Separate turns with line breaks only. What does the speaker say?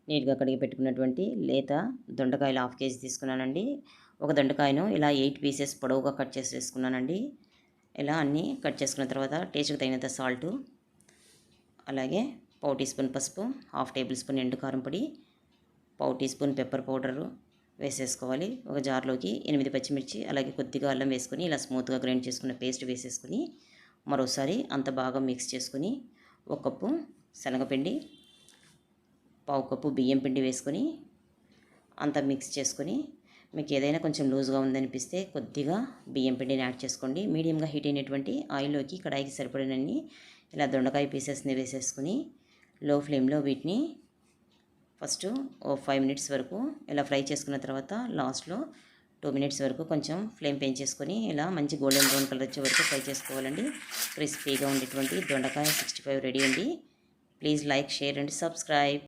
నీట్గా కడిగి పెట్టుకున్నటువంటి లేత దొండకాయలు 1/2 కేజీ తీసుకున్నానండి. ఒక దొండకాయను ఇలా 8 పీసెస్ పొడవుగా కట్ చేసి వేసుకున్నానండి. ఇలా అన్నీ కట్ చేసుకున్న తర్వాత టేస్ట్కి తగినంత సాల్టు, అలాగే 1/4 టీ స్పూన్ పసుపు, 1/2 టేబుల్ స్పూన్ ఎండు కారం పొడి, 1/4 టీ స్పూన్ పెప్పర్ పౌడరు వేసేసుకోవాలి. ఒక జార్లోకి 8 పచ్చిమిర్చి అలాగే కొద్దిగా అల్లం వేసుకొని ఇలా స్మూత్గా గ్రైండ్ చేసుకున్న పేస్ట్ వేసేసుకొని మరోసారి అంత బాగా మిక్స్ చేసుకొని 1 కప్పు శనగపిండి, 1/4 కప్పు బియ్యం పిండి వేసుకొని అంతా మిక్స్ చేసుకొని మీకు ఏదైనా కొంచెం లూజ్గా ఉందనిపిస్తే కొద్దిగా బియ్యం పిండిని యాడ్ చేసుకోండి. మీడియంగా హీట్ అయినటువంటి ఆయిల్లోకి కడాయికి సరిపడినన్ని ఇలా దొండకాయ పీసెస్ని వేసేసుకొని లో ఫ్లేమ్లో వీటిని ఫస్ట్ 5 మినిట్స్ వరకు ఇలా ఫ్రై చేసుకున్న తర్వాత లాస్ట్లో 2 మినిట్స్ వరకు కొంచెం ఫ్లేమ్ పెంచేసుకొని ఇలా మంచి గోల్డెన్ బ్రౌన్ కలర్ వచ్చే వరకు ఫ్రై చేసుకోవాలండి. క్రిస్పీగా ఉండేటువంటి దొండకాయ 65 రెడీ అండి. Please like, share and subscribe.